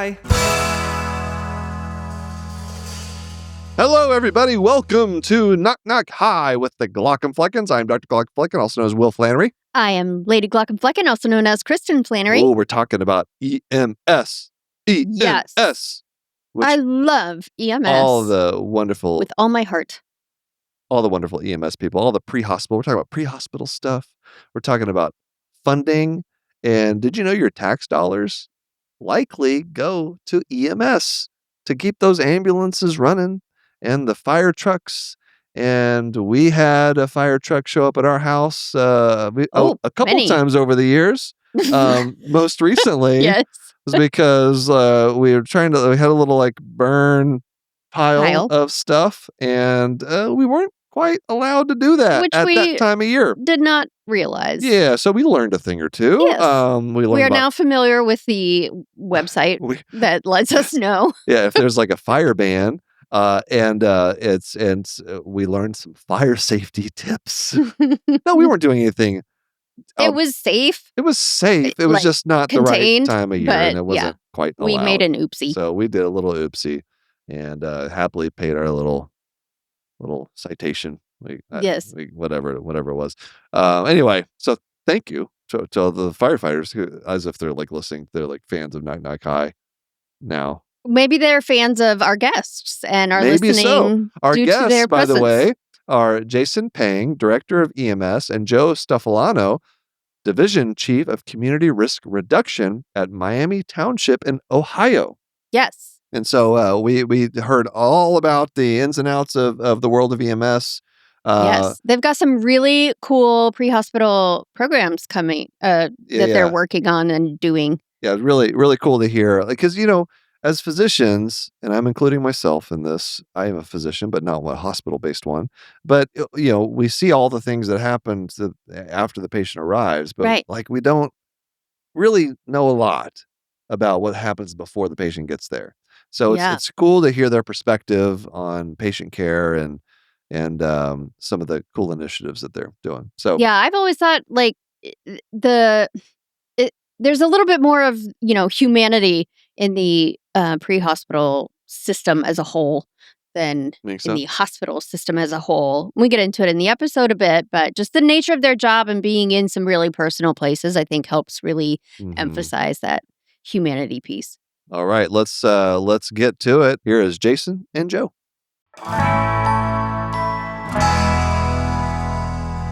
Hi. Hello, everybody. Welcome to Knock Knock Hi with the Glockenfleckens. I'm Dr. Glockenflecken, also known as Will Flannery. I am Lady Glockenflecken, also known as Kristin Flannery. Oh, we're talking about EMS. Yes. I love EMS. All the wonderful... with all my heart. All the wonderful EMS people, all the pre-hospital. We're talking about pre-hospital stuff. We're talking about funding. And did you know your tax dollars likely go to EMS to keep those ambulances running and the fire trucks? And we had a fire truck show up at our house a couple times over the years. Most recently Yes. was because we had a little burn pile of stuff, and we weren't quite allowed to do that at that time of year. Did not realize. Yeah, so we learned a thing or two. Yes. We are now familiar with the website that lets us know. Yeah, if there's a fire ban, and we learned some fire safety tips. No, we weren't doing anything. It was safe. It was safe. It was just not contained, the right time of year, and it wasn't quite allowed. We made an oopsie. So we did a little oopsie, and happily paid our little citation. Whatever it was. Anyway, so thank you to the firefighters who, as if they're listening, they're fans of Knock Knock Hi now. Maybe they're fans of our guests and are Maybe listening. So. Our due guests, to their by presence. the way, are Jason Peng, Director of EMS, and Joe Stoffolano, Division Chief of Community Risk Reduction at Miami Township in Ohio. Yes. And so we heard all about the ins and outs of the world of EMS. Yes. They've got some really cool pre-hospital programs coming that they're working on and doing. Yeah, really, really cool to hear. Because, as physicians, and I'm including myself in this, I am a physician, but not a hospital-based one. But, we see all the things that happen after the patient arrives. But, we don't really know a lot about what happens before the patient gets there. So it's cool to hear their perspective on patient care and some of the cool initiatives that they're doing. So yeah, I've always thought there's a little bit more of humanity in the pre-hospital system as a whole than in the hospital system as a whole. We get into it in the episode a bit, but just the nature of their job and being in some really personal places, I think, helps really emphasize that humanity piece. All right, let's get to it. Here is Jason and Joe.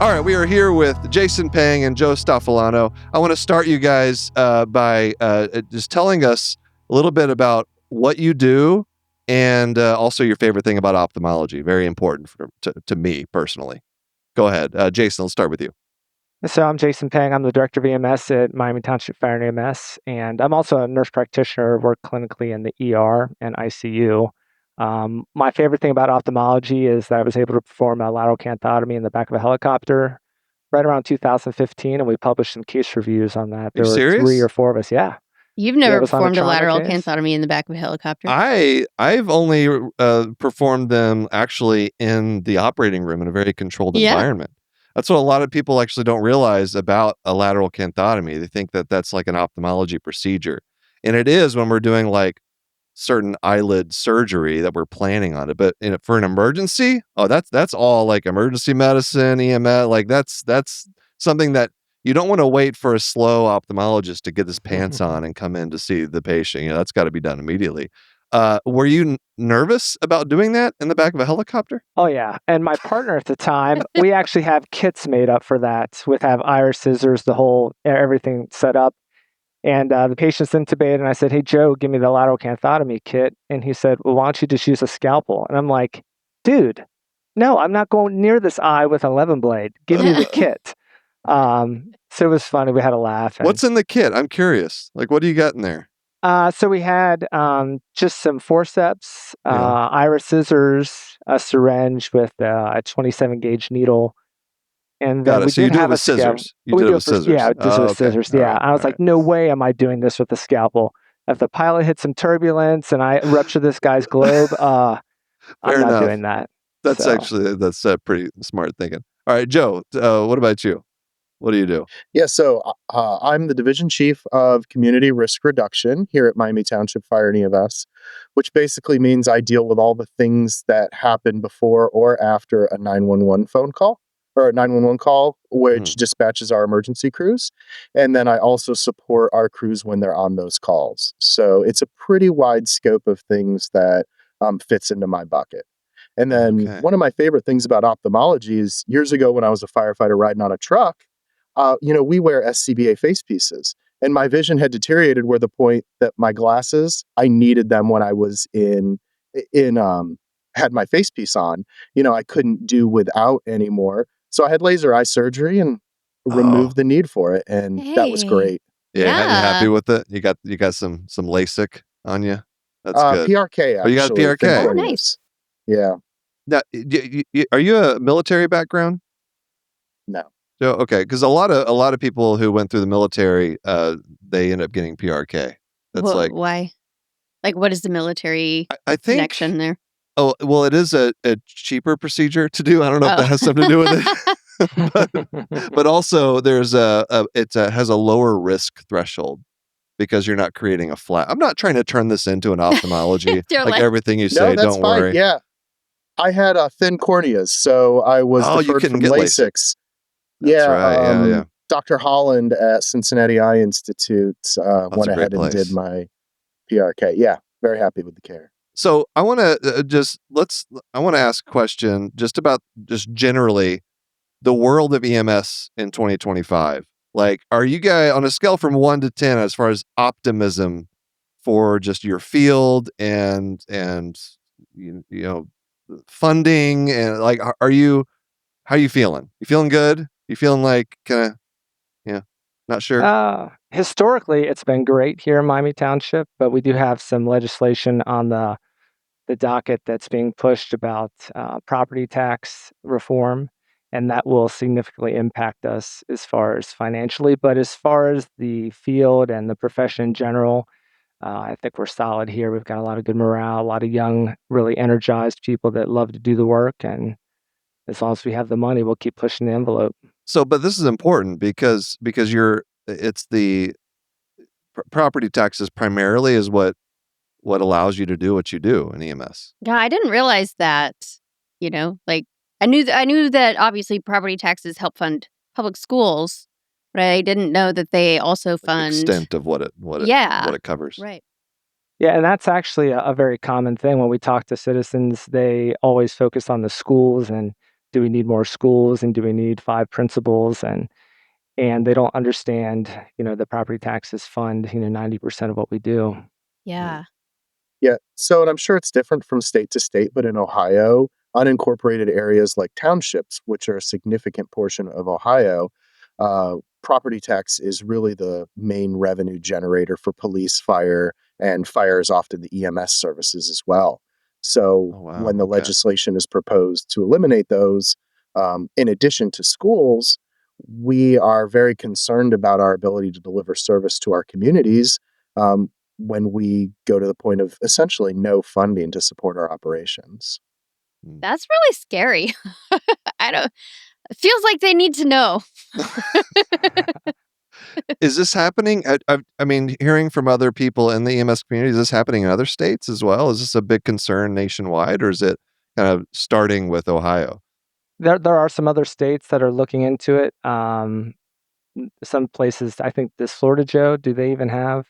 All right, we are here with Jason Peng and Joe Stoffolano. I want to start you guys by just telling us a little bit about what you do and also your favorite thing about ophthalmology. Very important to me personally. Go ahead. Jason, let's start with you. So I'm Jason Peng. I'm the Director of EMS at Miami Township Fire and EMS, and I'm also a nurse practitioner, work clinically in the ER and ICU. My favorite thing about ophthalmology is that I was able to perform a lateral canthotomy in the back of a helicopter right around 2015, and we published some case reviews on that. There were 3 or 4 of us, yeah. You've never performed a lateral canthotomy in the back of a helicopter? I've only performed them actually in the operating room in a very controlled environment. That's what a lot of people actually don't realize about a lateral canthotomy. They think that that's like an ophthalmology procedure. And it is when we're doing certain eyelid surgery that we're planning on it. But for an emergency, that's all emergency medicine, EMS. That's something that you don't want to wait for a slow ophthalmologist to get his pants on and come in to see the patient. That's got to be done immediately. Were you nervous about doing that in the back of a helicopter? Oh, yeah. And my partner at the time, we actually have kits made up for that. We have iris scissors, everything set up. And the patient's intubated, and I said, "Hey, Joe, give me the lateral canthotomy kit." And he said, "Well, why don't you just use a scalpel?" And I'm like, "Dude, no, I'm not going near this eye with an 11 blade. Give me the kit." So it was funny. We had a laugh. What's in the kit? I'm curious. What do you got in there? So we had just some forceps, iris scissors, a syringe with a 27 gauge needle. And got it. So you do it with scissors. You did it with scissors. Yeah, just with scissors. Yeah. I was like, no way am I doing this with a scalpel. If the pilot hit some turbulence and I rupture this guy's globe, I'm not doing that. That's pretty smart thinking. All right, Joe, what about you? What do you do? Yeah, so I'm the Division Chief of Community Risk Reduction here at Miami Township Fire and EMS, which basically means I deal with all the things that happen before or after a 911 phone call or a 911 call, which dispatches our emergency crews. And then I also support our crews when they're on those calls. So it's a pretty wide scope of things that fits into my bucket. And then one of my favorite things about ophthalmology is years ago when I was a firefighter riding on a truck, we wear SCBA face pieces. And my vision had deteriorated where the point that my glasses, I needed them when I was had my face piece on. I couldn't do without anymore. So I had laser eye surgery and removed the need for it. And that was great. Yeah. You happy with it? You got some LASIK on you? That's good. PRK, actually. Oh, you got PRK. Oh, nice. Yeah. Now, are you a military background? No. So, okay, because a lot of people who went through the military, they end up getting PRK. That's why? Like, what is the military I think, connection there? Oh, well, it is a cheaper procedure to do. I don't know if that has something to do with it. but also there's it has a lower risk threshold because you're not creating a flat. I'm not trying to turn this into an ophthalmology. like everything you say, that's don't fine. worry. Yeah. I had thin corneas, so I was deferred from LASIK. That's right. Yeah. Dr. Holland at Cincinnati Eye Institute went ahead and did my PRK. Yeah, very happy with the care. So I want to I want to ask a question just about generally the world of EMS in 2025. Like, are you guys on a scale from 1 to 10 as far as optimism for just your field and funding and like, how are you feeling? You feeling good? You feeling like kind of, not sure? Historically, it's been great here in Miami Township, but we do have some legislation on the docket that's being pushed about property tax reform, and that will significantly impact us as far as financially. But as far as the field and the profession in general, I think we're solid here. We've got a lot of good morale, a lot of young, really energized people that love to do the work, and as long as we have the money, we'll keep pushing the envelope. So, but this is important because it's the property taxes primarily is what allows you to do what you do in EMS. Yeah, I didn't realize that. Like I knew that obviously property taxes help fund public schools, but I didn't know that they also fund the extent of what it covers. Right. Yeah, and that's actually a very common thing when we talk to citizens. They always focus on the schools and do we need more schools and do we need 5 principals and they don't understand, the property taxes fund, 90% of what we do. Yeah. Yeah. So, and I'm sure it's different from state to state, but in Ohio, unincorporated areas like townships, which are a significant portion of Ohio, property tax is really the main revenue generator for police, fire, and fire is often the EMS services as well. So when the legislation is proposed to eliminate those, in addition to schools, we are very concerned about our ability to deliver service to our communities when we go to the point of essentially no funding to support our operations. That's really scary. It feels like they need to know. Is this happening? I mean, hearing from other people in the EMS community, is this happening in other states as well? Is this a big concern nationwide, or is it kind of starting with Ohio? There are some other states that are looking into it. Some places, I think this Florida, Joe, do they even have?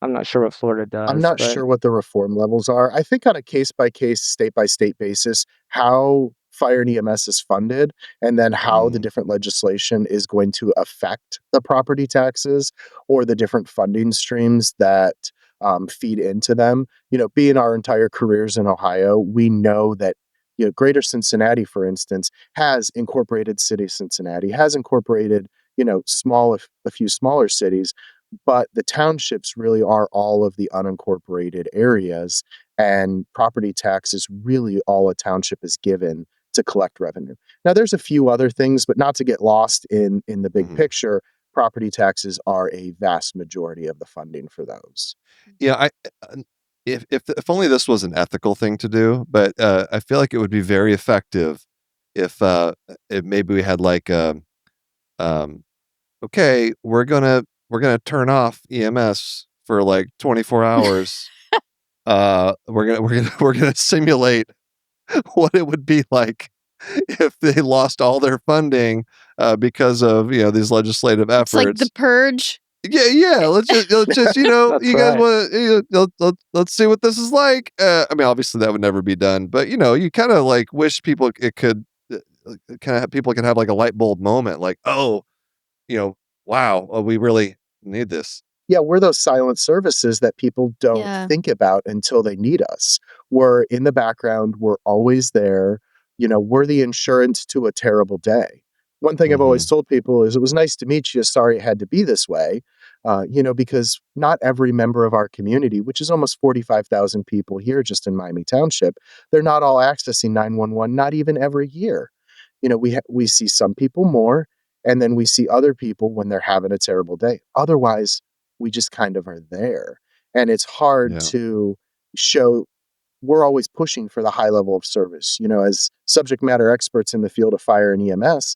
I'm not sure what Florida does. I'm not sure what the reform levels are. I think on a case-by-case, state-by-state basis, how fire and EMS is funded, and then how the different legislation is going to affect the property taxes or the different funding streams that feed into them. Being our entire careers in Ohio, we know that Greater Cincinnati, for instance, has incorporated City Cincinnati, has incorporated a few smaller cities, but the townships really are all of the unincorporated areas, and property tax is really all a township is given to collect revenue. Now, there's a few other things, but not to get lost in the big picture, property taxes are a vast majority of the funding for those. Yeah, if only this was an ethical thing to do, but I feel like it would be very effective if maybe we had like okay, we're gonna turn off EMS for like 24 hours. We're gonna simulate what it would be like if they lost all their funding because of these legislative efforts. It's like the purge. Yeah. Let's just you guys right. want let's see what this is like. I mean, obviously that would never be done, but you kind of like wish people it could kind of people can have like a light bulb moment, like, oh, wow, we really need this. Yeah, we're those silent services that people don't think about until they need us. We're in the background, we're always there. We're the insurance to a terrible day. One thing I've always told people is it was nice to meet you. Sorry it had to be this way. Because not every member of our community, which is almost 45,000 people here just in Miami Township, they're not all accessing 911, not even every year. We see some people more, and then we see other people when they're having a terrible day. Otherwise, we just kind of are there. And it's hard to show. We're always pushing for the high level of service. As subject matter experts in the field of fire and EMS,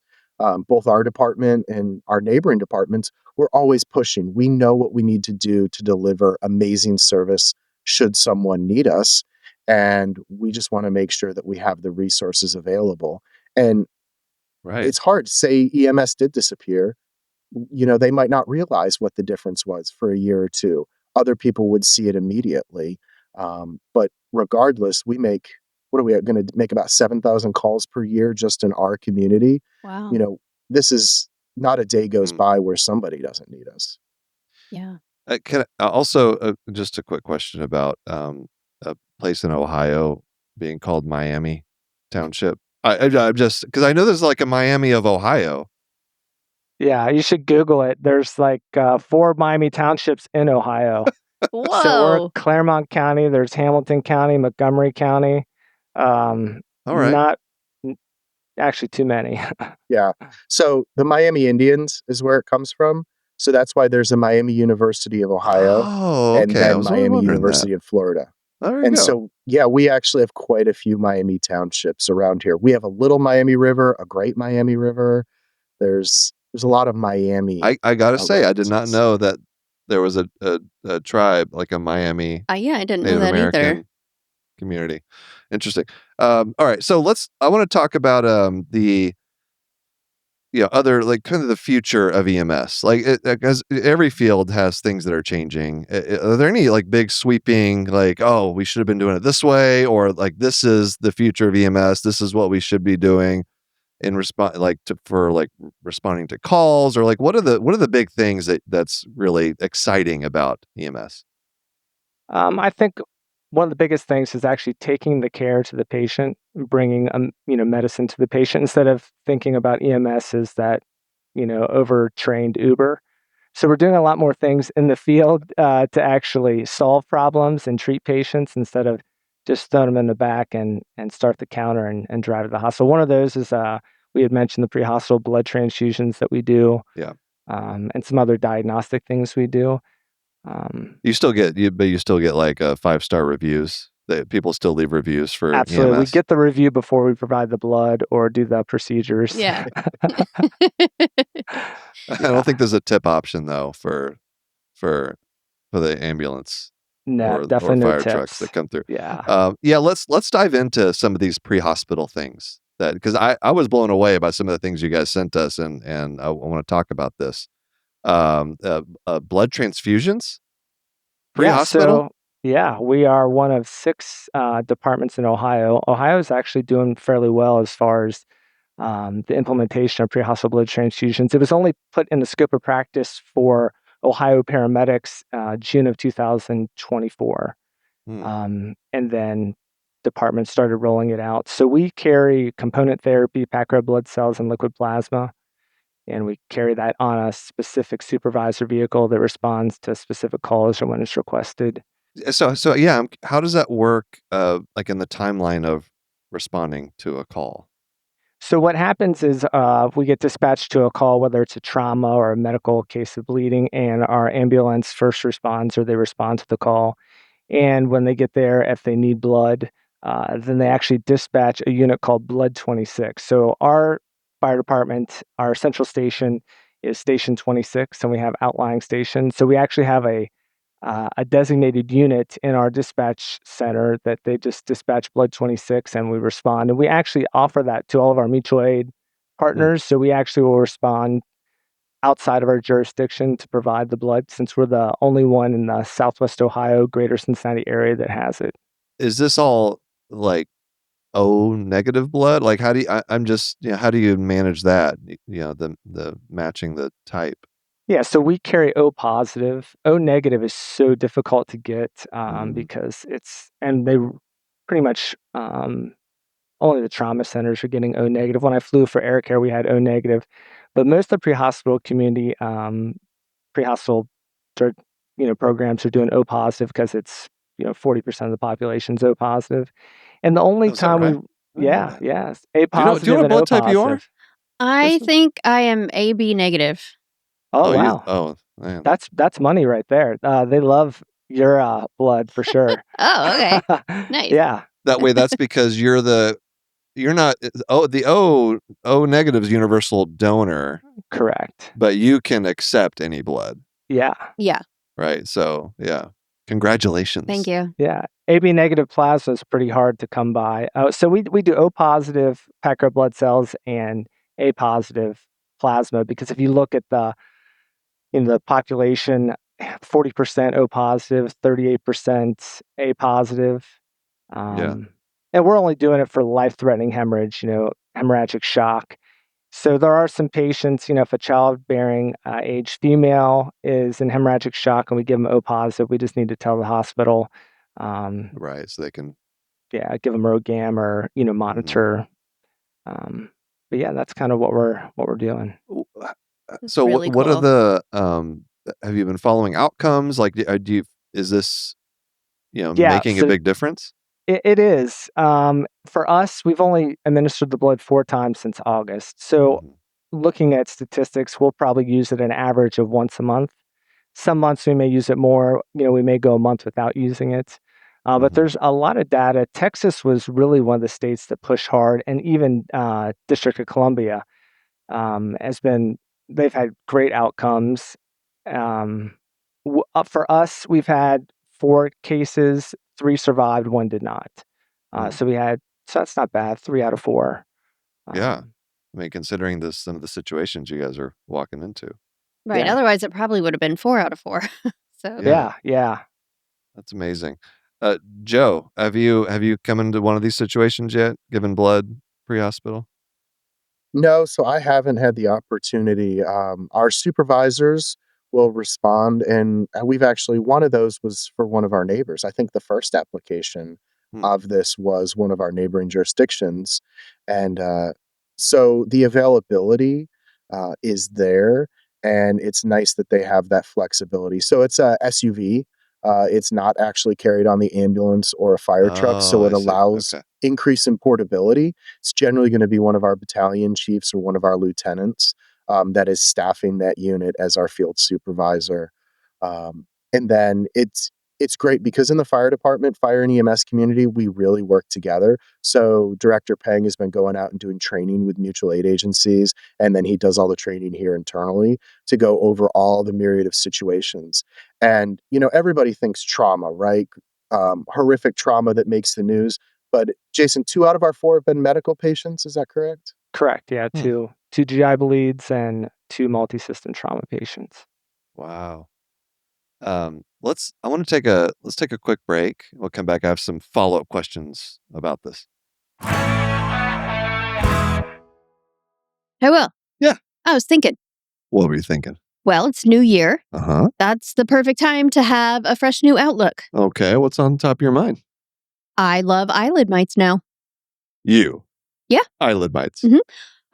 both our department and our neighboring departments, we're always pushing. We know what we need to do to deliver amazing service should someone need us. And we just want to make sure that we have the resources available. And it's hard to say EMS did disappear. They might not realize what the difference was for a year or two. Other people would see it immediately. But regardless, what are we going to make, about 7,000 calls per year just in our community? Wow. This is not a day goes by where somebody doesn't need us. Yeah. Also, just a quick question about a place in Ohio being called Miami Township. I'm just because I know there's like a Miami of Ohio. Yeah, you should Google it. There's like 4 Miami Townships in Ohio. Whoa. So we're Claremont County. There's Hamilton County, Montgomery County. All right. Not actually too many. Yeah. So the Miami Indians is where it comes from. So that's why there's a Miami University of Ohio and okay. I then was always Miami wondering University of Florida. There you And go. so, yeah, we actually have quite a few Miami townships around here. We have a little Miami River, a great Miami River. There's a lot of Miami. I gotta say, I did not references. know that there was a tribe like a Miami Yeah, I didn't Native know that American either. community. Interesting. All right, so I want to talk about the other, like, kind of the future of EMS. Like, because every field has things that are changing. Are there any like big sweeping, like, oh, we should have been doing it this way, or like this is the future of EMS, this is what we should be doing in response, like for like responding to calls, or like what are the big things that's really exciting about EMS? I think one of the biggest things is actually taking the care to the patient, bringing medicine to the patient instead of thinking about EMS as that overtrained Uber. So we're doing a lot more things in the field to actually solve problems and treat patients instead of just throwing them in the back and start the counter and drive to the hospital. One of those is we had mentioned the pre-hospital blood transfusions that we do, and some other diagnostic things we do. You still get like 5-star reviews. That people still leave reviews for Absolutely. EMS. We get the review before we provide the blood or do the procedures. Yeah. I don't think there's a tip option though for the ambulance No, or definitely no fire trucks tips. that come through. Yeah. Let's dive into some of these pre-hospital things, that because I was blown away by some of the things you guys sent us, and I want to talk about this. Blood transfusions pre-hospital. We are one of 6 departments in Ohio. Ohio is actually doing fairly well as far as the implementation of pre-hospital blood transfusions. It was only put in the scope of practice for Ohio paramedics June of 2024. And then departments started rolling it out. So we carry component therapy, packed red blood cells, and liquid plasma. And we carry that on a specific supervisor vehicle that responds to specific calls or when it's requested. So yeah, how does that work? Like in the timeline of responding to a call. So what happens is we get dispatched to a call, whether it's a trauma or a medical case of bleeding, and our ambulance first responds or they respond to the call. And when they get there, if they need blood, then they actually dispatch a unit called Blood 26. So our fire department, our central station, is Station 26, and we have outlying stations. So we actually have a designated unit in our dispatch center that they just dispatch blood 26 and we respond. And we actually offer that to all of our mutual aid partners. So we actually will respond outside of our jurisdiction to provide the blood, since we're the only one in the Southwest Ohio, greater Cincinnati area that has it. Is this all like O negative blood? Like, how do you, I'm just, how do you manage that? The matching the type. Yeah, so we carry O positive. O negative is so difficult to get because and they pretty much only the trauma centers are getting O negative. When I flew for air care, we had O negative, but most of the pre-hospital community, pre-hospital, programs are doing O positive because it's 40% of the population's O positive, and the only time right? yes, A Do you know positive what and O blood type you are? positive. I think I am AB negative. Oh wow! Oh man, that's money right there. They love your blood for sure. Oh, okay, nice. Yeah. That way, that's because you're not the O negative is universal donor, Correct. but you can accept any blood. Yeah. Right. So yeah, congratulations. Thank you. Yeah. AB negative plasma is pretty hard to come by. So we do O positive packed red blood cells and A positive plasma, because if you look at the population, 40% O positive, 38% A positive. And we're only doing it for life-threatening hemorrhage, hemorrhagic shock. So there are some patients, if a childbearing age female is in hemorrhagic shock and we give them O positive, we just need to tell the hospital. Right, so they can. Yeah, give them ROGAM or monitor. But yeah, that's kind of what we're doing. So really what are cool. the have you been following outcomes? Like, is this making a big difference? It is. For us, we've only administered the blood 4 times since August. So looking at statistics, we'll probably use it an average of once a month. Some months we may use it more. We may go a month without using it. But there's a lot of data. Texas was really one of the states that pushed hard, and even District of Columbia they've had great outcomes. For us, we've had 4 cases, 3 survived, 1 did not. So that's not bad, 3 out of 4. Yeah. I mean, considering some of the situations you guys are walking into. Right. Yeah. Otherwise, it probably would have been 4 out of 4. So Yeah. That's amazing. Joe, have you come into one of these situations yet, given blood pre-hospital? No, so I haven't had the opportunity. Our supervisors will respond, and we've actually one of those was for one of our neighbors. I think the first application of this was one of our neighboring jurisdictions, and so the availability is there, and it's nice that they have that flexibility. So it's a SUV. It's not actually carried on the ambulance or a fire truck, so it I see. allows Okay. increase in portability. It's generally going to be one of our battalion chiefs or one of our lieutenants that is staffing that unit as our field supervisor. And then it's great because in the fire department, fire and EMS community, we really work together. So Director Peng has been going out and doing training with mutual aid agencies, and then he does all the training here internally to go over all the myriad of situations. And, everybody thinks trauma, right? Horrific trauma that makes the news. But Jason, 2 out of our 4 have been medical patients. Is that correct? Correct. Yeah, 2 GI bleeds and 2 multi-system trauma patients. Wow. Let's take a quick break. We'll come back. I have some follow-up questions about this. I will. Yeah. I was thinking. What were you thinking? Well, it's New Year. Uh-huh. That's the perfect time to have a fresh new outlook. Okay, what's on top of your mind? I love eyelid mites now. You? Yeah. Eyelid mites.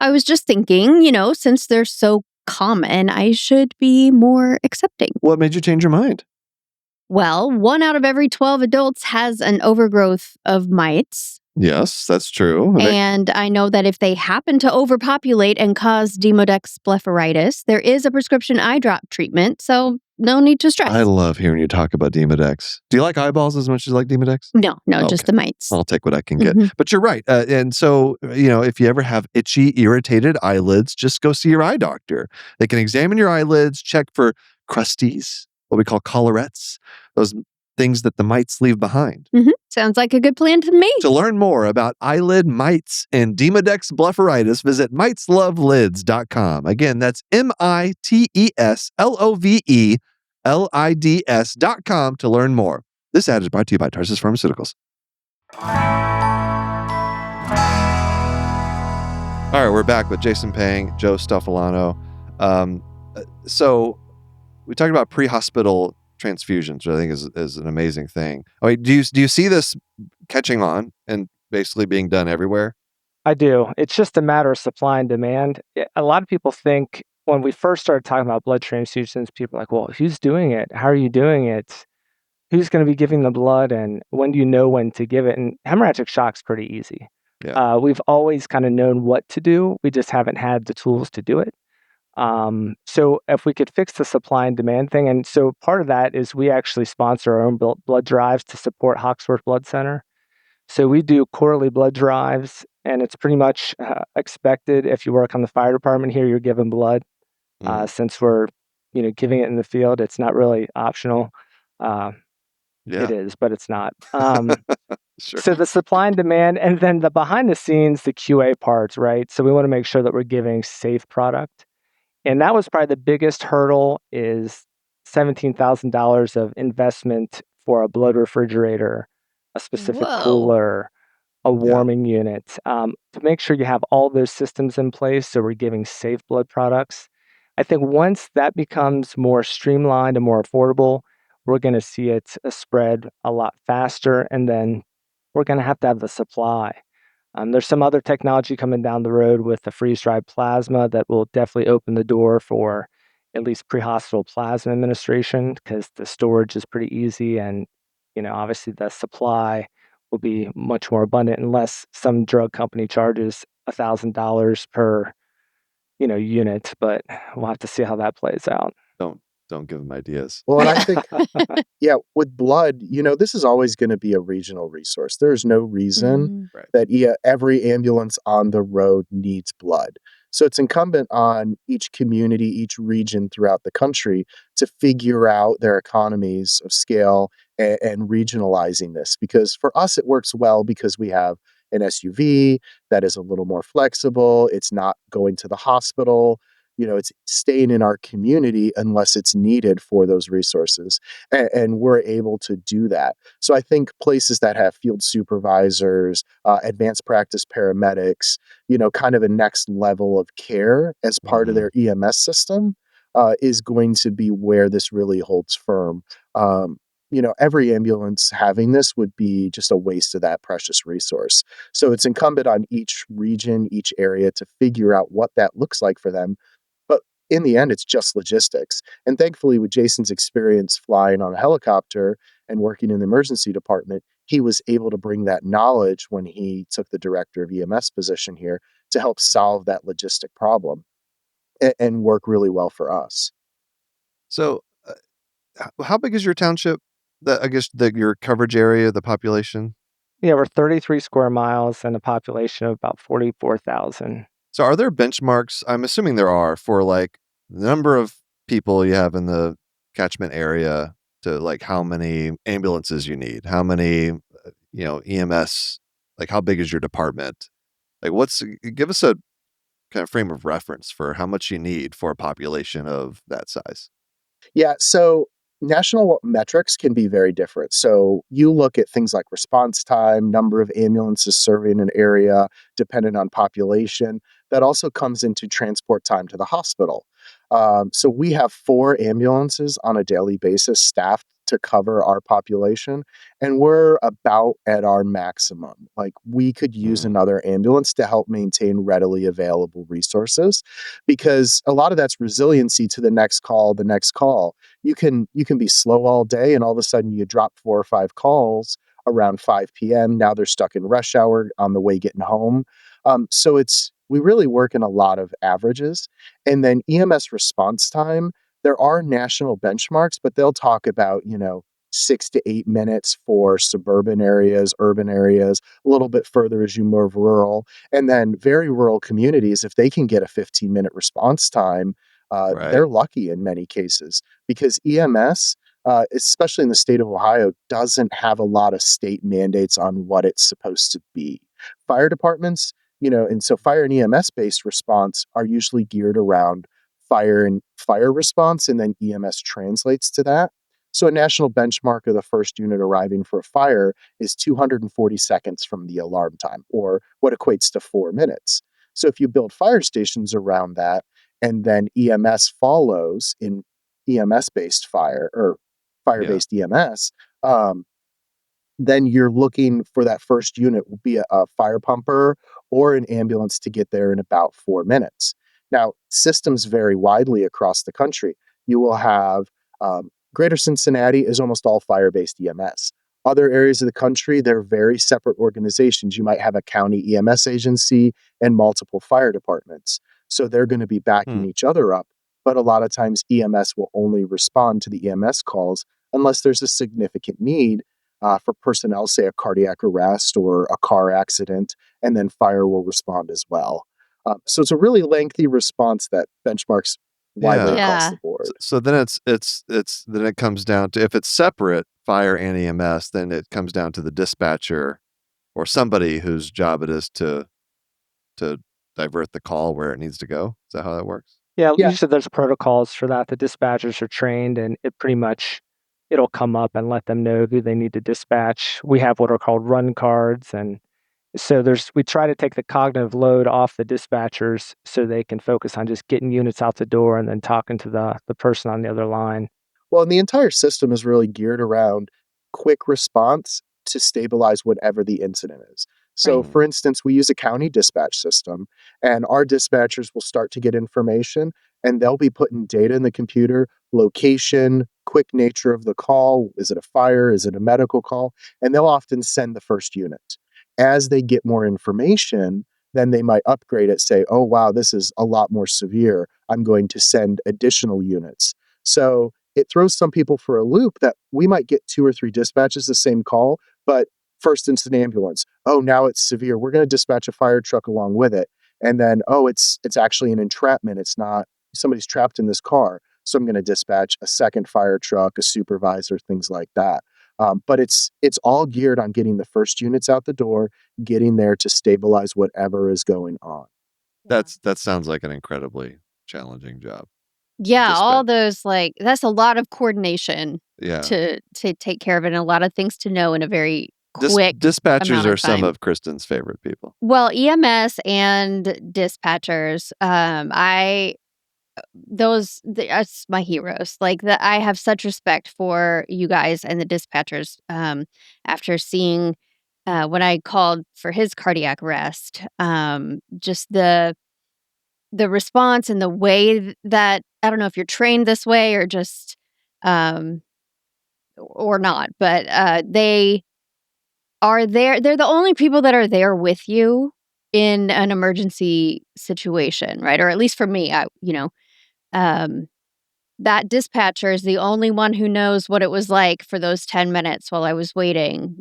I was just thinking, since they're so common, I should be more accepting. What made you change your mind? Well, 1 out of every 12 adults has an overgrowth of mites. Yes, that's true. And I know that if they happen to overpopulate and cause Demodex blepharitis, there is a prescription eye drop treatment, so no need to stress. I love hearing you talk about Demodex. Do you like eyeballs as much as you like Demodex? No, just the mites. I'll take what I can get. But you're right. And so, if you ever have itchy, irritated eyelids, just go see your eye doctor. They can examine your eyelids, check for crusties, what we call collarettes, those things that the mites leave behind. Sounds like a good plan to me. To learn more about eyelid mites and Demodex blepharitis, visit miteslovelids.com. Again, that's miteslovelids.com to learn more. This ad is brought to you by Tarsus Pharmaceuticals. All right, we're back with Jason Peng, Joe Stoffolano. So we talked about pre-hospital transfusions, which I think is an amazing thing. I mean, do you see this catching on and basically being done everywhere? I do. It's just a matter of supply and demand. A lot of people think when we first started talking about blood transfusions, people are like, well, who's doing it? How are you doing it? Who's going to be giving the blood? And when do you know when to give it? And hemorrhagic shock's pretty easy. Yeah. We've always kind of known what to do. We just haven't had the tools to do it. So if we could fix the supply and demand thing, and so part of that is we actually sponsor our own blood drives to support Hawksworth Blood Center. So we do quarterly blood drives, and it's pretty much expected if you work on the fire department here, you're giving blood. Since we're, giving it in the field, it's not really optional. It is, but it's not. Sure. So the supply and demand, and then the behind the scenes, the QA parts, right? So we want to make sure that we're giving safe product. And that was probably the biggest hurdle is $17,000 of investment for a blood refrigerator, a specific cooler, a warming unit, to make sure you have all those systems in place so we're giving safe blood products. I think once that becomes more streamlined and more affordable, we're going to see it spread a lot faster, and then we're going to have the supply. There's some other technology coming down the road with the freeze-dried plasma that will definitely open the door for at least pre-hospital plasma administration because the storage is pretty easy, and obviously the supply will be much more abundant unless some drug company charges $1,000 per unit. But we'll have to see how that plays out. Don't give them ideas. Well, and I think, with blood, this is always going to be a regional resource. There's no reason that every ambulance on the road needs blood. So it's incumbent on each community, each region throughout the country to figure out their economies of scale and regionalizing this. Because for us, it works well because we have an SUV that is a little more flexible. It's not going to the hospital. It's staying in our community unless it's needed for those resources. And we're able to do that. So I think places that have field supervisors, advanced practice paramedics, kind of a next level of care as part of their EMS system is going to be where this really holds firm. Every ambulance having this would be just a waste of that precious resource. So it's incumbent on each region, each area to figure out what that looks like for them. In the end, it's just logistics. And thankfully, with Jason's experience flying on a helicopter and working in the emergency department, he was able to bring that knowledge when he took the director of EMS position here to help solve that logistic problem and work really well for us. So how big is your township? Your coverage area, the population? Yeah, we're 33 square miles and a population of about 44,000. So are there benchmarks? I'm assuming there are for like the number of people you have in the catchment area to like how many ambulances you need, how many, EMS, like how big is your department? Like give us a kind of frame of reference for how much you need for a population of that size. Yeah, so national metrics can be very different. So you look at things like response time, number of ambulances serving an area, dependent on population. That also comes into transport time to the hospital. So we have 4 ambulances on a daily basis staffed to cover our population, and we're about at our maximum. Like we could use another ambulance to help maintain readily available resources, because a lot of that's resiliency to the next call, the next call. You can be slow all day and all of a sudden you drop 4 or 5 calls around 5 p.m. Now they're stuck in rush hour on the way getting home. So we really work in a lot of averages. And then EMS response time, there are national benchmarks, but they'll talk about, 6 to 8 minutes for suburban areas, urban areas, a little bit further as you move rural. And then very rural communities, if they can get a 15-minute response time, they're lucky in many cases because EMS, especially in the state of Ohio, doesn't have a lot of state mandates on what it's supposed to be. Fire departments, and so fire and EMS based response are usually geared around fire response, and then EMS translates to that. So a national benchmark of the first unit arriving for a fire is 240 seconds from the alarm time, or what equates to 4 minutes. So if you build fire stations around that, and then EMS follows in EMS-based fire or fire-based EMS, then you're looking for that first unit will be a fire pumper or an ambulance to get there in about 4 minutes. Now, systems vary widely across the country. You will have Greater Cincinnati is almost all fire-based EMS. Other areas of the country, they're very separate organizations. You might have a county EMS agency and multiple fire departments. So they're going to be backing each other up. But a lot of times EMS will only respond to the EMS calls unless there's a significant need for personnel, say a cardiac arrest or a car accident, and then fire will respond as well. So it's a really lengthy response that benchmarks widely across the board. So then then it comes down to, if it's separate, fire and EMS, then it comes down to the dispatcher or somebody whose job it is to divert the call where it needs to go. Is that how that works? Yeah, usually there's protocols for that. The dispatchers are trained, and it'll come up and let them know who they need to dispatch. We have what are called run cards, and so we try to take the cognitive load off the dispatchers so they can focus on just getting units out the door and then talking to the person on the other line. Well, and the entire system is really geared around quick response to stabilize whatever the incident is. So, for instance, we use a county dispatch system, and our dispatchers will start to get information, and they'll be putting data in the computer, location, quick nature of the call. Is it a fire? Is it a medical call? And they'll often send the first unit. As they get more information, then they might upgrade it, say, oh, wow, this is a lot more severe. I'm going to send additional units. So it throws some people for a loop that we might get 2 or 3 dispatches the same call, but first it's an ambulance. Oh, now it's severe. We're going to dispatch a fire truck along with it. And then, oh, it's actually an entrapment. It's not, somebody's trapped in this car. So I'm going to dispatch a second fire truck, a supervisor, things like that. But it's all geared on getting the first units out the door, getting there to stabilize whatever is going on. That sounds like an incredibly challenging job. Yeah, all those, that's a lot of coordination Yeah. to take care of it, and a lot of things to know in a very quick dispatchers amount of are some time. of Kristin's favorite people. Well, EMS and dispatchers, that's my heroes. I have such respect for you guys and the dispatchers. After seeing when I called for his cardiac arrest, just the response and the way that, I don't know if you're trained this way or just or not, but they are there. They're the only people that are there with you in an emergency situation, right? Or at least for me, that dispatcher is the only one who knows what it was like for those 10 minutes while I was waiting,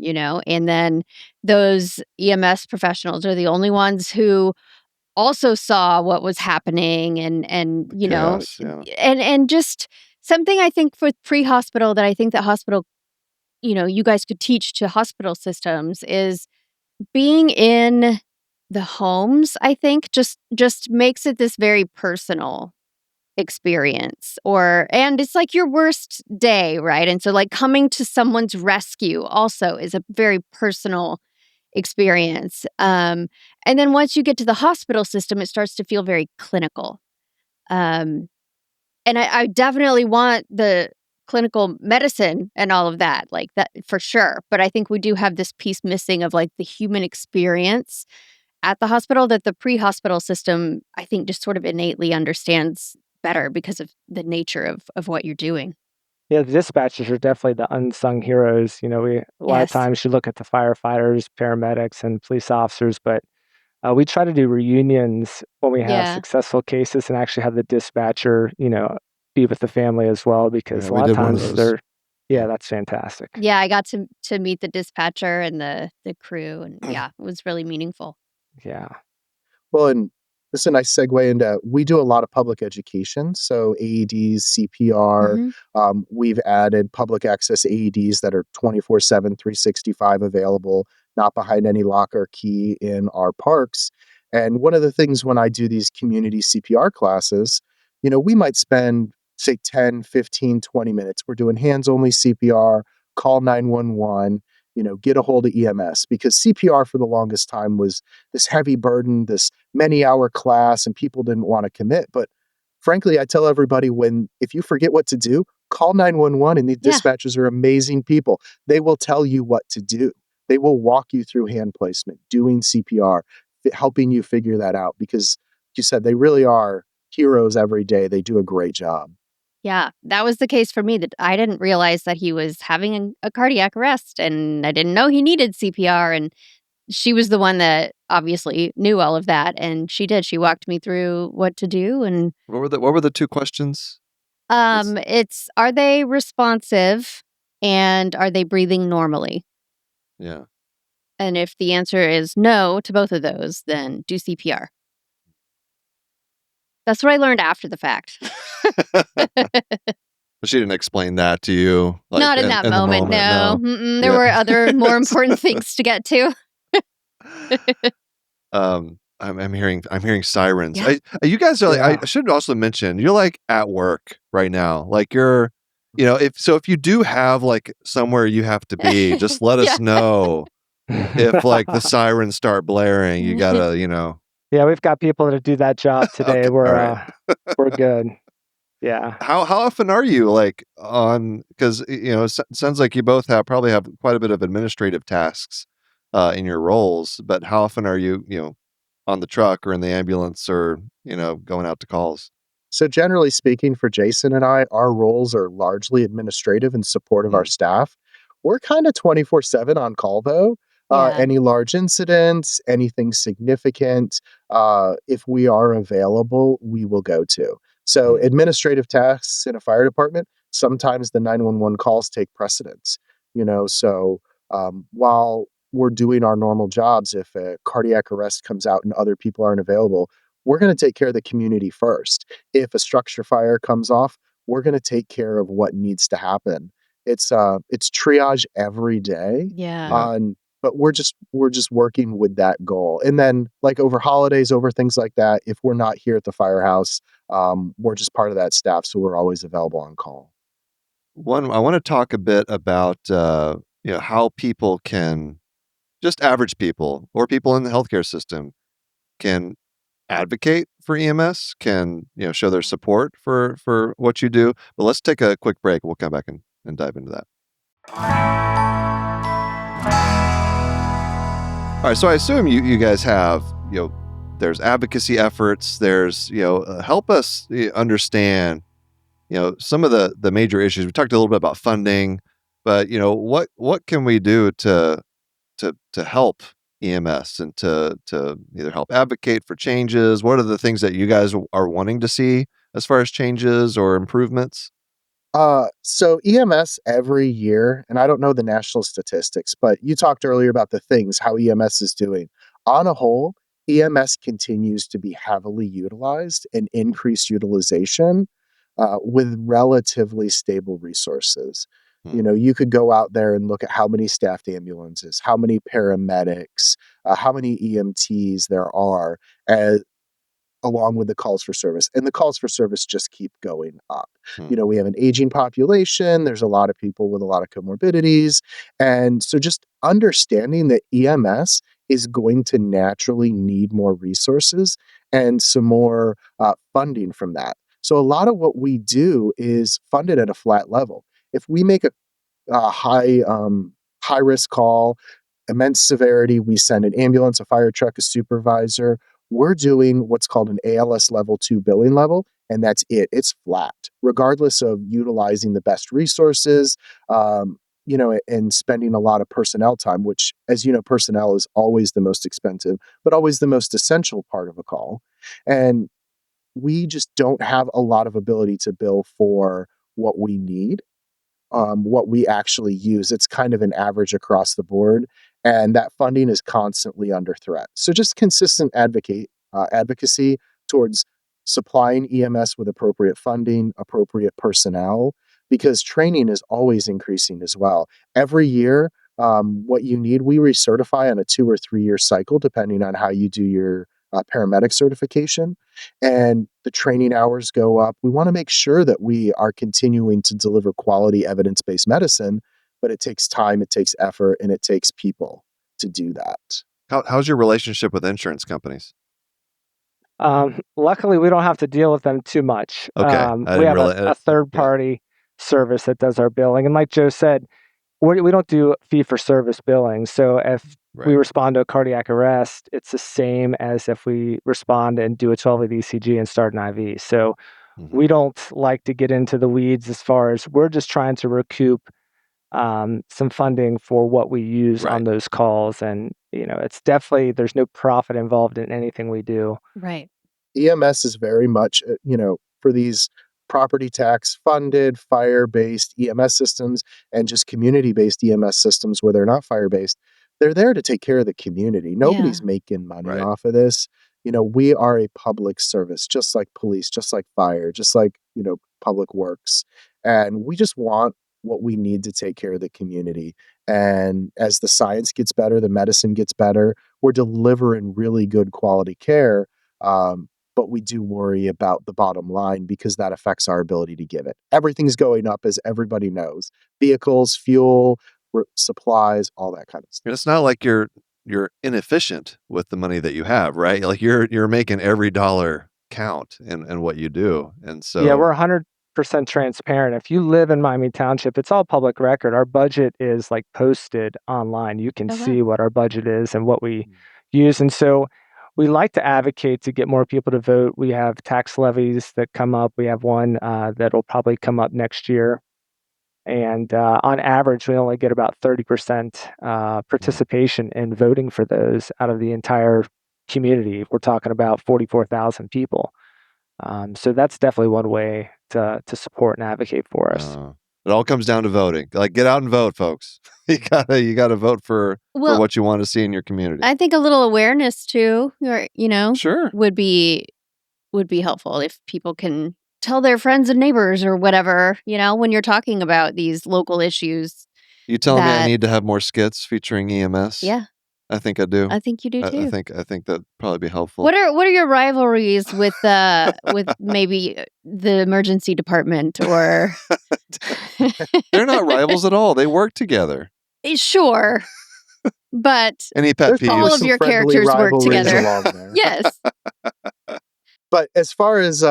and then those EMS professionals are the only ones who also saw what was happening and Chaos, yeah. and just something I think for pre-hospital that I think that hospital, you guys could teach to hospital systems is being in the homes. I think just makes it this very personal experience, and it's like your worst day, right? And so coming to someone's rescue also is a very personal experience. And then once you get to the hospital system, it starts to feel very clinical. And I definitely want the clinical medicine and all of that, that for sure. But I think we do have this piece missing of the human experience at the hospital that the pre-hospital system, I think, just sort of innately understands better because of the nature of what you're doing. Yeah, the dispatchers are definitely the unsung heroes. A lot of Yes. times you look at the firefighters, paramedics, and police officers, but we try to do reunions when we have Yeah. successful cases and actually have the dispatcher, be with the family as well, Yeah, because a we lot of did one of times those. yeah, Yeah. that's fantastic. Yeah, I got to meet the dispatcher and the crew, and yeah, it was really meaningful. Yeah. Well, and this is a nice segue into we do a lot of public education. So AEDs, CPR, Hmm. we've added public access AEDs that are 24/7, 365 available, not behind any lock or key in our parks. And one of the things when I do these community CPR classes, we might spend, say, 10, 15, 20 minutes. We're doing hands only CPR, call 911, get a hold of EMS because CPR for the longest time was this heavy burden, this many-hour class, and people didn't want to commit. But frankly, I tell everybody if you forget what to do, call 911, and the Yeah. dispatchers are amazing people. They will tell you what to do. They will walk you through hand placement, doing CPR, helping you figure that out because, like you said, they really are heroes every day. They do a great job. Yeah, that was the case for me. That I didn't realize that he was having a cardiac arrest, and I didn't know he needed CPR. And she was the one that obviously knew all of that, and she did. She walked me through what to do, and What were the two questions? it's are they responsive, and are they breathing normally? Yeah. And if the answer is no to both of those, then do CPR. That's what I learned after the fact. But she didn't explain that to you, like, Not in that in the moment, moment, no. no. There Yeah. were other more important things to get to. I'm hearing sirens. Yeah. You guys are like, Yeah. I should also mention, you're, like, at work right now. Like, if you do have, like, somewhere you have to be, just let Yeah. us know if, like, the sirens start blaring, you gotta, Yeah, we've got people that do that job today. Okay, We're alright. we're good. Yeah. How often are you, like, on? Because sounds like you both probably have quite a bit of administrative tasks, in your roles, but how often are you, on the truck or in the ambulance or, going out to calls? So, generally speaking, for Jason and I, our roles are largely administrative in support of our Mm, staff. We're kind of 24/7 on call, though. Yeah. Any large incidents, anything significant, if we are available, we will go to. So, mm, administrative tasks in a fire department, sometimes the 911 calls take precedence. While we're doing our normal jobs, if a cardiac arrest comes out and other people aren't available, we're going to take care of the community first. If a structure fire comes off, we're going to take care of what needs to happen. It's triage every day. Yeah. yeah. But we're just working with that goal. And then like over holidays, over things like that, if we're not here at the firehouse, we're just part of that staff, so we're always available on call. I wanna talk a bit about, how people can just average people or people in the healthcare system can advocate for EMS, can, show their support for what you do. But let's take a quick break. We'll come back and dive into that. All right, so I assume you guys have, there's advocacy efforts, there's, help us understand, some of the major issues. We talked a little bit about funding, but, what can we do to help EMS and to either help advocate for changes? What are the things that you guys are wanting to see as far as changes or improvements? So EMS every year, and I don't know the national statistics, but you talked earlier about the things, how EMS is doing. On a whole, EMS continues to be heavily utilized and increased utilization with relatively stable resources. Hmm, You could go out there and look at how many staffed ambulances, how many paramedics, how many EMTs there are, along with the calls for service. And the calls for service just keep going up. hmm, We have an aging population, there's a lot of people with a lot of comorbidities. And so just understanding that EMS is going to naturally need more resources and some more funding from that. So a lot of what we do is funded at a flat level. If we make a high risk call, immense severity, we send an ambulance, a fire truck, a supervisor. We're doing what's called an ALS level 2 billing level. and that's it. It's flat, regardless of utilizing the best resources, and spending a lot of personnel time, which, as you know, personnel is always the most expensive, but always the most essential part of a call. And we just don't have a lot of ability to bill for what we need, what we actually use. It's kind of an average across the board, and that funding is constantly under threat. So just consistent advocacy towards supplying EMS with appropriate funding, appropriate personnel, because training is always increasing as well. Every year, what you need, we recertify on a 2 or 3 year cycle, depending on how you do your paramedic certification, and the training hours go up. We want to make sure that we are continuing to deliver quality evidence-based medicine, but it takes time, it takes effort, and it takes people to do that. How's your relationship with insurance companies? Luckily, we don't have to deal with them too much. Okay, We have a third-party service that does our billing, and like Joe said, we don't do fee-for-service billing. So if we respond to a cardiac arrest, it's the same as if we respond and do a 12-lead ECG and start an IV. So we don't like to get into the weeds as far as we're just trying to recoup some funding for what we use on those calls. And, it's definitely, there's no profit involved in anything we do. Right. EMS is very much, for these property tax funded, fire-based EMS systems and just community-based EMS systems where they're not fire-based, they're there to take care of the community. Nobody's making money off of this. We are a public service, just like police, just like fire, just like, public works. And we just want what we need to take care of the community. And as the science gets better, the medicine gets better, we're delivering really good quality care. But we do worry about the bottom line because that affects our ability to give it. Everything's going up, as everybody knows. Vehicles, fuel, supplies, all that kind of stuff. It's not like you're inefficient with the money that you have, right? Like you're making every dollar count in what you do. And so yeah, we're 100% transparent. If you live in Miami Township, it's all public record. Our budget is like posted online. You can see what our budget is and what we use. And so we like to advocate to get more people to vote. We have tax levies that come up. We have one that'll probably come up next year. And on average, we only get about 30% participation in voting for those out of the entire community. We're talking about 44,000 people. So that's definitely one way to support and advocate for us. It all comes down to voting. Like, get out and vote, folks. You gotta vote for what you want to see in your community. I think a little awareness too, sure, would be helpful if people can tell their friends and neighbors or whatever, when you're talking about these local issues. You telling me I need to have more skits featuring EMS? Yeah. I think I do. I think you do too. I think that'd probably be helpful. What are your rivalries with maybe the emergency department or? They're not rivals at all. They work together. Sure, but any pet peeves? All of your characters work together. Yes. But as far as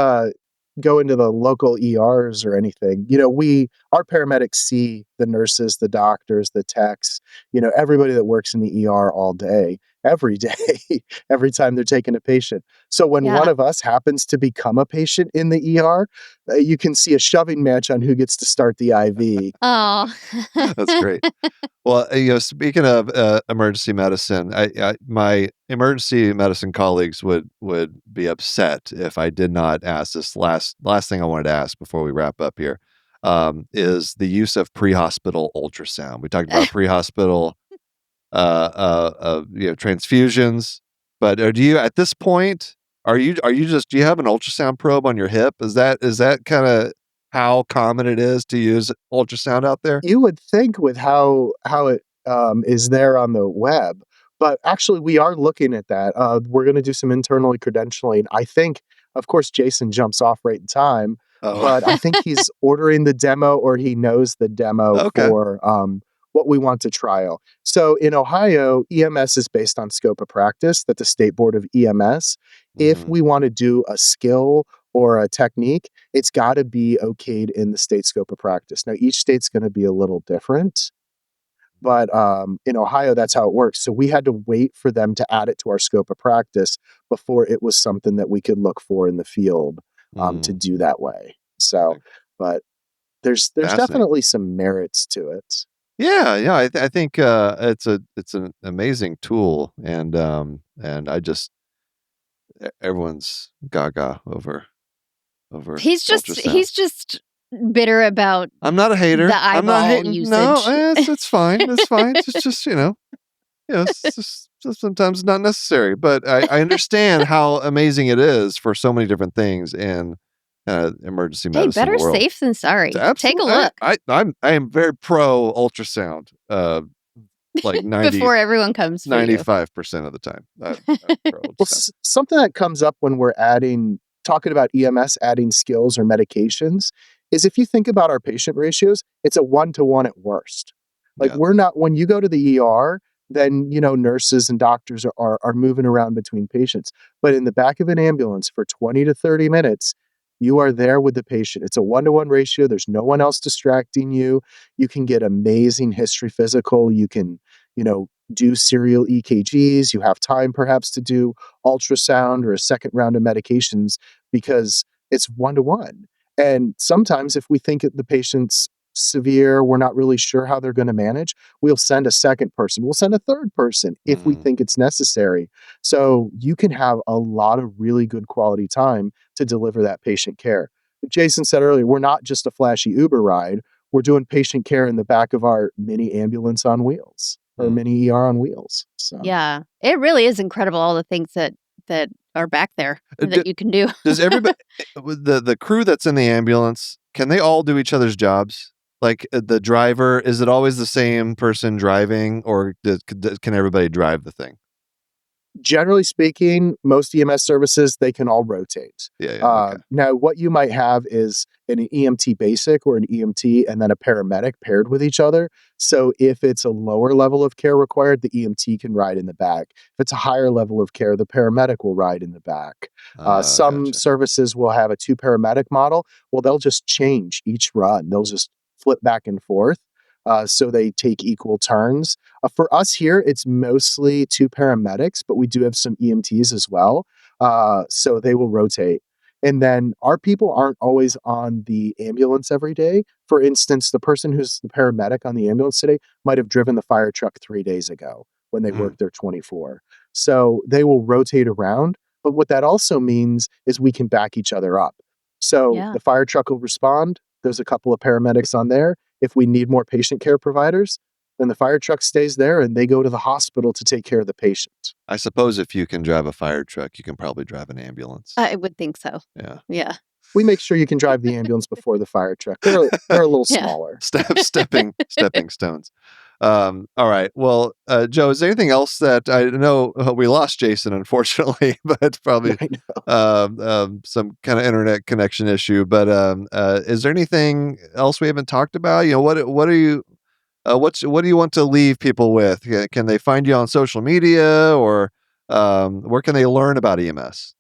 go into the local ERs or anything, our paramedics see the nurses, the doctors, the techs, everybody that works in the ER all day, every day, every time they're taking a patient. So when one of us happens to become a patient in the ER, you can see a shoving match on who gets to start the IV. Oh, that's great. Well, speaking of emergency medicine, my emergency medicine colleagues would be upset if I did not ask this last thing I wanted to ask before we wrap up here, is the use of pre-hospital ultrasound. We talked about pre-hospital, transfusions, but do you at this point do you have an ultrasound probe on your hip? Is that kind of how common it is to use ultrasound out there? You would think with how it is there on the web, but actually we are looking at that. We're going to do some internally credentialing. I think, of course, Jason jumps off right in time, but I think he's ordering the demo or he knows the demo for what we want to trial. So in Ohio, EMS is based on scope of practice that the State Board of EMS. If we want to do a skill or a technique, it's got to be okayed in the state scope of practice. Now, each state's going to be a little different, but in Ohio, that's how it works. So we had to wait for them to add it to our scope of practice before it was something that we could look for in the field. to do that way. So, but there's definitely some merits to it. Yeah. I think it's an amazing tool, and everyone's gaga over He's ultrasound. just bitter about I'm not a hater. the I'm not eyeball hating. usage. No, it's fine. It's fine. It's just it's just sometimes not necessary. But I understand how amazing it is for so many different things in emergency Hey, medicine better world. safe than sorry. Take a look. I am very pro ultrasound. Like 90, before everyone comes for 95% of the time. I'm pro ultrasound. Something that comes up when we're talking about EMS adding skills or medications is if you think about our patient ratios, it's a 1-to-1 at worst. Like when you go to the ER, then, nurses and doctors are moving around between patients. But in the back of an ambulance for 20 to 30 minutes, you are there with the patient. It's a 1-to-1 ratio. There's no one else distracting you. You can get amazing history physical. You can, do serial EKGs. You have time perhaps to do ultrasound or a second round of medications because it's 1-to-1. And sometimes if we think the patient's severe, we're not really sure how they're going to manage, we'll send a second person. We'll send a third person if we think it's necessary. So you can have a lot of really good quality time to deliver that patient care. Jason said earlier, we're not just a flashy Uber ride. We're doing patient care in the back of our mini ambulance on wheels or mini ER on wheels. So yeah, it really is incredible all the things that are back there that you can do. Does everybody, the crew that's in the ambulance, can they all do each other's jobs? Like the driver, is it always the same person driving, or can everybody drive the thing? Generally speaking, most EMS services, they can all rotate. Okay. Now, what you might have is an EMT basic or an EMT and then a paramedic paired with each other. So if it's a lower level of care required, the EMT can ride in the back. If it's a higher level of care, the paramedic will ride in the back. Some Gotcha. services will have a 2 paramedic model. Well, they'll just change each run. They'll just flip back and forth. So they take equal turns. For us here, it's mostly 2 paramedics, but we do have some EMTs as well. So they will rotate. And then our people aren't always on the ambulance every day. For instance, the person who's the paramedic on the ambulance today might have driven the fire truck 3 days ago when they worked their 24. So they will rotate around. But what that also means is we can back each other up. So the fire truck will respond. There's a couple of paramedics on there. If we need more patient care providers, then the fire truck stays there and they go to the hospital to take care of the patient. I suppose if you can drive a fire truck, you can probably drive an ambulance. I would think so. Yeah. We make sure you can drive the ambulance before the fire truck. They're a little smaller. Stepping stones. All right. Well, Joe, is there anything else that I know we lost Jason, unfortunately, but it's probably some kind of internet connection issue. But is there anything else we haven't talked about? What are you? What do you want to leave people with? Can they find you on social media, or where can they learn about EMS?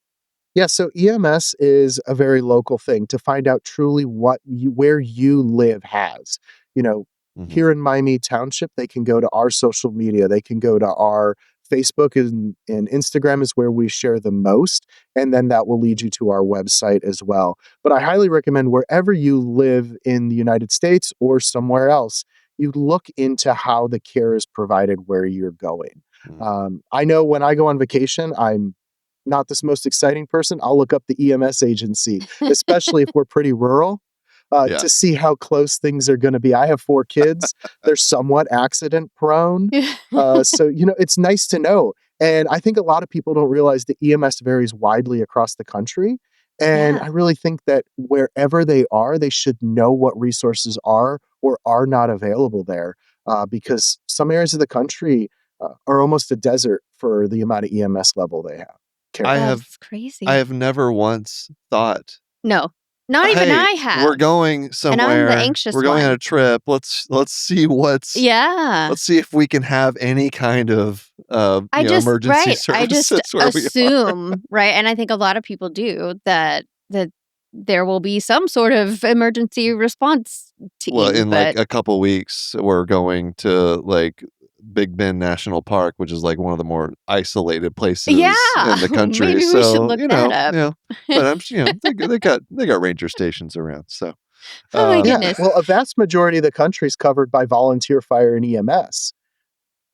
Yeah, so EMS is a very local thing to find out truly where you live has. Here in Miami Township, they can go to our social media. They can go to our Facebook and Instagram is where we share the most. And then that will lead you to our website as well. But I highly recommend wherever you live in the United States or somewhere else, you look into how the care is provided where you're going. I know when I go on vacation, I'm not this most exciting person. I'll look up the EMS agency, especially if we're pretty rural, to see how close things are going to be. I have 4 kids. They're somewhat accident prone. So, it's nice to know. And I think a lot of people don't realize that EMS varies widely across the country. And I really think that wherever they are, they should know what resources are or are not available there, because some areas of the country are almost a desert for the amount of EMS level they have. That's crazy. I have never once thought. No, not even I have. We're going somewhere. And I'm the anxious We're going one. on a trip. Let's see what's. Yeah. Let's see if we can have any kind of emergency services. I just assume, right? And I think a lot of people do that there will be some sort of emergency response team. Well, in like a couple weeks, we're going to Big Bend National Park, which is like one of the more isolated places in the country. Maybe we should look that up. But I'm, they got ranger stations around. So, oh my goodness. Well, a vast majority of the country is covered by volunteer fire and EMS.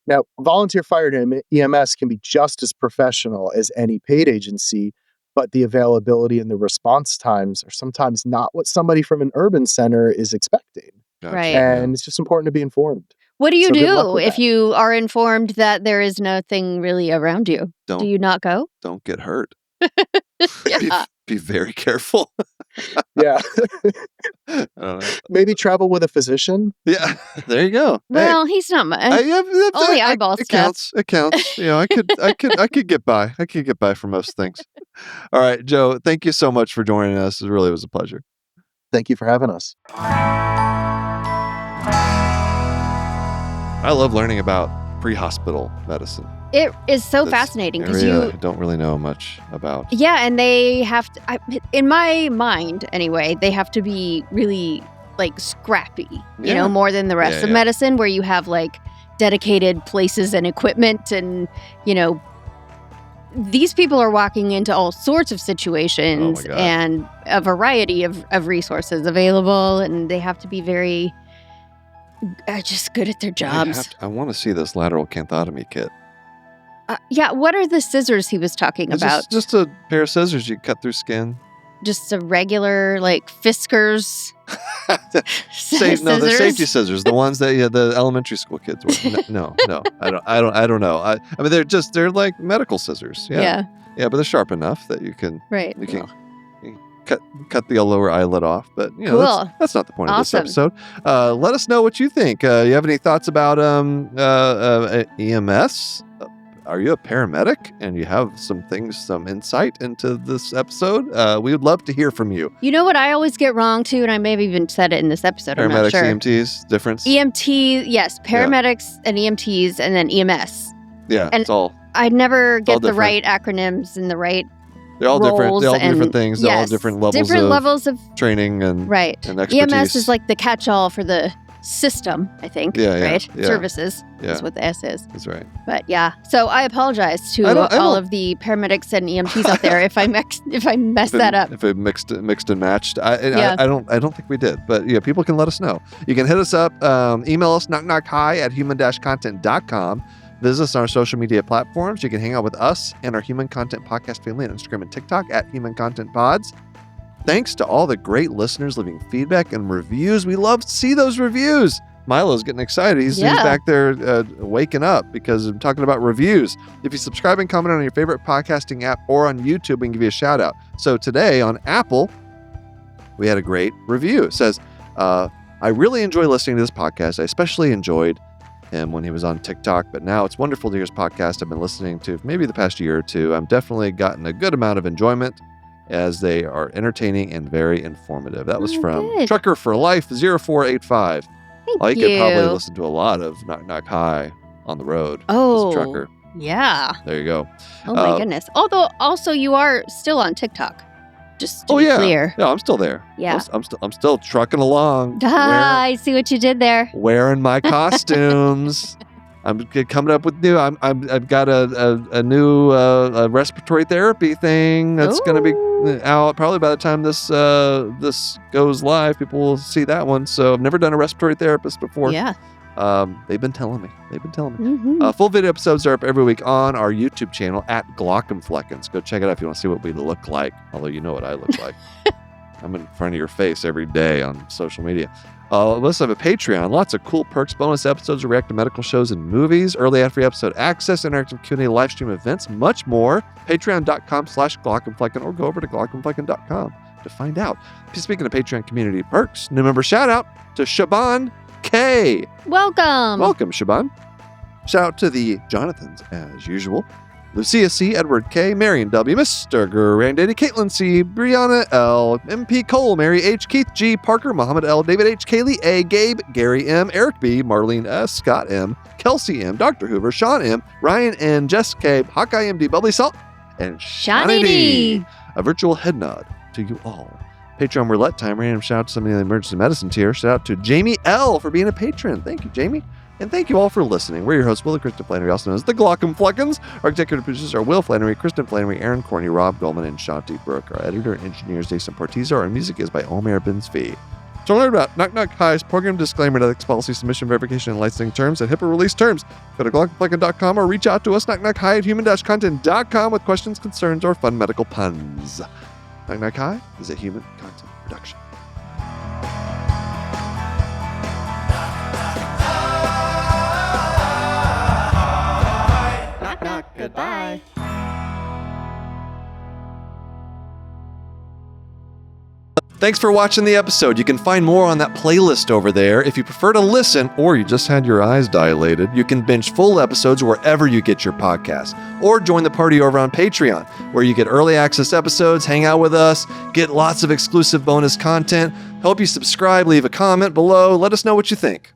Now, volunteer fire and EMS can be just as professional as any paid agency, but the availability and the response times are sometimes not what somebody from an urban center is expecting. Gotcha. Right. And it's just important to be informed. What do you do if that. you are informed that there is nothing really around you? Do you not go? Don't get hurt. Yeah. Be very careful. Yeah. I don't know. Maybe travel with a physician. Yeah, there you go. Well, he's not much. Only eyeball it stuff. Counts. It counts. I could get by. I could get by for most things. All right, Joe. Thank you so much for joining us. It really was a pleasure. Thank you for having us. I love learning about pre-hospital medicine. It is so fascinating because I don't really know much about. Yeah, and they have to, in my mind anyway, they have to be really like scrappy, more than the rest of medicine, where you have like dedicated places and equipment, and these people are walking into all sorts of situations and a variety of resources available, and they have to be very just good at their jobs. I want to see this lateral canthotomy kit. What are the scissors he was talking about? Just a pair of scissors you cut through skin. Just a regular, like, Fiskars scissors? No, the safety scissors, the ones that the elementary school kids wear. No, I don't know. I mean, they're like medical scissors. Yeah, but they're sharp enough that you can cut the lower eyelid off. But cool. that's not the point of this episode. Let us know what you think. You have any thoughts about EMS? Are you a paramedic and you have some insight into this episode? We would love to hear from you. You know what I always get wrong too, and I may have even said it in this episode. Paramedics, I'm not sure. EMTs, difference? EMT, yes, paramedics and EMTs, and then EMS. Yeah, and it's all. I never get the right acronyms and the right. They're all different. They're all different things. They're all different levels of training and expertise. EMS is like the catch-all for the system, I think. Right? Yeah. Services is what the S is. That's right. But so I apologize to all of the paramedics and EMTs out there if I messed that up. If it mixed and matched. I don't think we did. But people can let us know. You can hit us up, email us knocknockhi@human-content.com. Visit us on our social media platforms. You can hang out with us and our Human Content Podcast family on Instagram and TikTok @HumanContentPods. Thanks to all the great listeners leaving feedback and reviews. We love to see those reviews. Milo's getting excited. He's back there waking up because I'm talking about reviews. If you subscribe and comment on your favorite podcasting app or on YouTube, we can give you a shout out. So today on Apple, we had a great review. It says, I really enjoy listening to this podcast. I especially enjoyed him when he was on TikTok, but now it's wonderful to hear his podcast. I've been listening to maybe the past year or two. I'm definitely gotten a good amount of enjoyment as they are entertaining and very informative. That was from Trucker for Life 0485. Thank you. You could probably listen to a lot of Knock Knock Hi on the road. Oh, Trucker. Yeah. There you go. Oh my goodness. Although also you are still on TikTok. Just to be clear. Yeah, I'm still there. Yeah. I'm still trucking along. I see what you did there. Wearing my costumes. I'm coming up with new. I've got a new respiratory therapy thing that's going to be out probably by the time this goes live. People will see that one. So I've never done a respiratory therapist before. Yeah. They've been telling me. Mm-hmm. Full video episodes are up every week on our YouTube channel @Glockenfleckens. Go check it out if you want to see what we look like. Although you know what I look like. I'm in front of your face every day on social media. We also have a Patreon. Lots of cool perks, bonus episodes, react to medical shows and movies, early ad-free episode access, interactive Q&A, live stream events, much more. Patreon.com/Glockenflecken or go over to Glockenflecken.com to find out. Speaking of Patreon community perks, new member shout out to Shaban K. Welcome, Shaban. Shout out to the Jonathans as usual. Lucia C, Edward K, Marion W, Mr. Granddaddy, Caitlin C, Brianna L, MP Cole, Mary H, Keith G, Parker, Muhammad L, David H, Kaylee A, Gabe, Gary M, Eric B, Marlene S, Scott M, Kelsey M, Dr. Hoover, Sean M, Ryan N, Jess K, Hawkeye MD, Bubbly Salt, and Shawnee D. A virtual head nod to you all. Patreon roulette time. Random shout out to somebody in the emergency medicine tier. Shout out to Jamie L for being a patron. Thank you, Jamie. And thank you all for listening. We're your hosts, Will and Kristin Flannery, also known as the Glockum Fluckins. Our executive producers are Will Flannery, Kristin Flannery, Aaron Corney, Rob Goldman, and Shanti Brooke. Our editor and engineer is Jason Portizo. Our music is by Omer Bin-Zvi. To learn about Knock Knock Hi's program disclaimer, ethics policy, submission, verification, and licensing terms, and HIPAA release terms, go to glockumfluckin.com or reach out to us, knockknockhi@human-content.com with questions, concerns, or fun medical puns. Knock Knock Hi is a human content production. Knock, knock, goodbye. Thanks for watching the episode. You can find more on that playlist over there. If you prefer to listen, or you just had your eyes dilated, you can binge full episodes wherever you get your podcasts. Or join the party over on Patreon, where you get early access episodes, hang out with us, get lots of exclusive bonus content. Help you subscribe, leave a comment below. Let us know what you think.